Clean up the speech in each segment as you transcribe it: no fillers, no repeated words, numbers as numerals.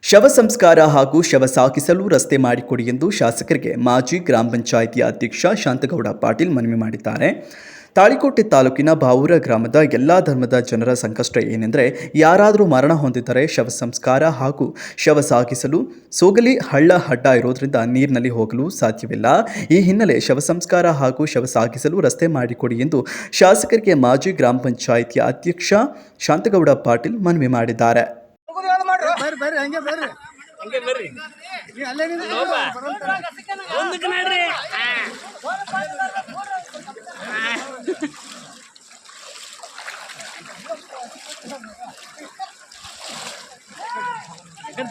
ಶವ ಸಂಸ್ಕಾರ ಹಾಗೂ ಶವ ಸಾಗಿಸಲು ರಸ್ತೆ ಮಾಡಿಕೊಡಿ ಎಂದು ಶಾಸಕರಿಗೆ ಮಾಜಿ ಗ್ರಾಮ ಪಂಚಾಯಿತಿ ಅಧ್ಯಕ್ಷ ಶಾಂತಗೌಡ ಪಾಟೀಲ್ ಮನವಿ ಮಾಡಿದ್ದಾರೆ. ತಾಳಿಕೋಟೆ ತಾಲೂಕಿನ ಬಾವೂರ ಗ್ರಾಮದ ಎಲ್ಲ ಧರ್ಮದ ಜನರ ಸಂಕಷ್ಟ ಏನೆಂದರೆ, ಯಾರಾದರೂ ಮರಣ ಹೊಂದಿದ್ದರೆ ಶವ ಸಂಸ್ಕಾರ ಹಾಗೂ ಶವ ಸಾಗಿಸಲು ಸೋಗಲಿ ಹಳ್ಳ ಅಡ್ಡ ಇರೋದ್ರಿಂದ ನೀರಿನಲ್ಲಿ ಹೋಗಲು ಸಾಧ್ಯವಿಲ್ಲ. ಈ ಹಿನ್ನೆಲೆ ಶವ ಸಂಸ್ಕಾರ ಹಾಗೂ ಶವ ಸಾಗಿಸಲು ರಸ್ತೆ ಮಾಡಿಕೊಡಿ ಎಂದು ಶಾಸಕರಿಗೆ ಮಾಜಿ ಗ್ರಾಮ ಪಂಚಾಯಿತಿ ಅಧ್ಯಕ್ಷ ಶಾಂತಗೌಡ ಪಾಟೀಲ್ ಮನವಿ ಮಾಡಿದ್ದಾರೆ.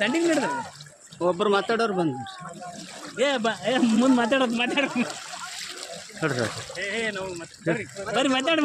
ದಂಡಿಗೆ ನಡೆದ ಒಬ್ಬರು ಮಾತಾಡೋರು ಬಂದ್ರು. ಮುಂದೆ ಮಾತಾಡೋದು ನೋಡ್ರಿ ಬರ್ರಿ ಮಾತಾಡಿ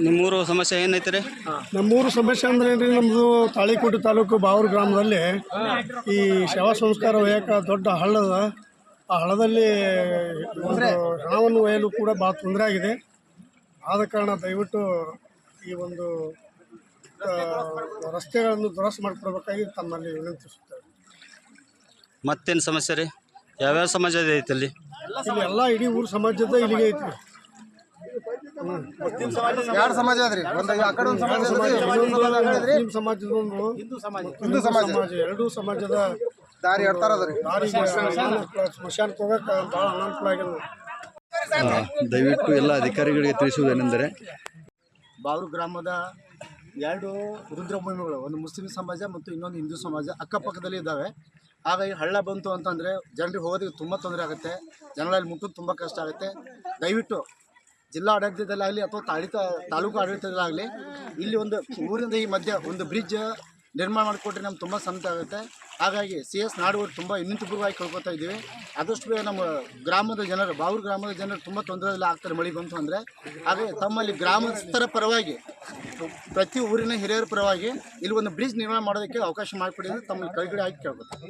ನಿಮ್ಮೂರು ಸಮಸ್ಯೆ ಏನೈತೆ ರೀ? ನಮ್ಮೂರು ಸಮಸ್ಯೆ ಅಂದ್ರೆ ಏನ್ರಿ, ನಮ್ಮದು ತಾಳಿಕೋಟೆ ತಾಲೂಕು ಬಾವೂರು ಗ್ರಾಮದಲ್ಲಿ ಈ ಶವ ಸಂಸ್ಕಾರ ಒಯ್ಯಕ್ಕೆ ದೊಡ್ಡ ಹಳ್ಳದ. ಆ ಹಳ್ಳದಲ್ಲಿ ಹಣವನ್ನು ಒಯ್ಯಲು ಕೂಡ ಭಾಳ ತೊಂದರೆ ಆಗಿದೆ. ಆದ ಕಾರಣ ದಯವಿಟ್ಟು ಈ ಒಂದು ರಸ್ತೆಗಳನ್ನು ದುರಸ್ತಿ ಮಾಡಿಕೊಡ್ಬೇಕಾಗಿ ತಮ್ಮಲ್ಲಿ ವಿನಂತಿಸುತ್ತೇವೆ. ಮತ್ತೇನು ಸಮಸ್ಯೆ ರೀ? ಯಾವ್ಯಾವ ಸಮಾಜ ಐತೆ ಅಲ್ಲಿ? ಇಲ್ಲಿ ಎಲ್ಲ ಇಡೀ ಊರು ಸಮಾಜದ ಇಲ್ಲಿಗೆ ಐತಿ. ಎರಡು ಸಮಾಜ ಅದ್ರಿ, ಸಮಾಜದೊಂದು ಹಿಂದೂ ಸಮಾಜ, ಎರಡೂ ಸಮಾಜದ ದಾರಿ ಎಡ್ತಾರದ್ರಿ. ಸ್ಮಶಾನಕ್ಕೆ ಹೋಗಕ್ಕೆ ಭಾಳ ಅನಾನುಕೂಲ ಆಗಿದೆ. ದಯವಿಟ್ಟು ಎಲ್ಲ ಅಧಿಕಾರಿಗಳಿಗೆ ತಿಳಿಸುವುದೇನೆಂದರೆ, ಬಾವೂರು ಗ್ರಾಮದ ಎರಡು ರುದ್ರಭೂಮಿಗಳು, ಒಂದು ಮುಸ್ಲಿಂ ಸಮಾಜ ಮತ್ತು ಇನ್ನೊಂದು ಹಿಂದೂ ಸಮಾಜ ಅಕ್ಕಪಕ್ಕದಲ್ಲಿ ಇದ್ದಾವೆ. ಹಾಗಾಗಿ ಹಳ್ಳ ಬಂತು ಅಂತಂದರೆ ಜನರಿಗೆ ಹೋಗೋದಕ್ಕೆ ತುಂಬ ತೊಂದರೆ ಆಗುತ್ತೆ, ಜನಗಳಲ್ಲಿ ಮುಟ್ಟೋದು ತುಂಬ ಕಷ್ಟ ಆಗುತ್ತೆ. ದಯವಿಟ್ಟು ಜಿಲ್ಲಾ ಆಡಳಿತದಲ್ಲಾಗಲಿ ಅಥವಾ ತಾಲೂಕು ಆಡಳಿತದಲ್ಲಾಗಲಿ ಇಲ್ಲಿ ಒಂದು ಊರಿಂದ ಈ ಮಧ್ಯೆ ಒಂದು ಬ್ರಿಡ್ಜ್ ನಿರ್ಮಾಣ ಮಾಡಿಕೊಟ್ರೆ ನಮ್ಗೆ ತುಂಬ ಸಮಸ್ಯೆ ಆಗುತ್ತೆ. ಹಾಗಾಗಿ CS ನಾಡವರು ತುಂಬ ಇನ್ನಿತಪೂರ್ವವಾಗಿ ಕೇಳ್ಕೊತಾ ಇದ್ದೀವಿ. ಆದಷ್ಟು ಬೇಗ ನಮ್ಮ ಗ್ರಾಮದ ಜನರು, ಬಾವೂರು ಗ್ರಾಮದ ಜನರು ತುಂಬ ತೊಂದರೆಯಲ್ಲಿ ಆಗ್ತಾರೆ ಮಳೆ ಬಂತು ಅಂದರೆ. ಹಾಗೆ ತಮ್ಮಲ್ಲಿ ಗ್ರಾಮಸ್ಥರ ಪರವಾಗಿ, ಪ್ರತಿ ಊರಿನ ಹಿರಿಯರ ಪರವಾಗಿ ಇಲ್ಲಿ ಒಂದು ಬ್ರಿಡ್ಜ್ ನಿರ್ಮಾಣ ಮಾಡೋದಕ್ಕೆ ಅವಕಾಶ ಮಾಡಿಕೊಡಿ ಅಂತ ತಮ್ಮಲ್ಲಿ ಕೈಗಡೆ ಆಗಿ ಕೇಳ್ಕೊತಾರೆ.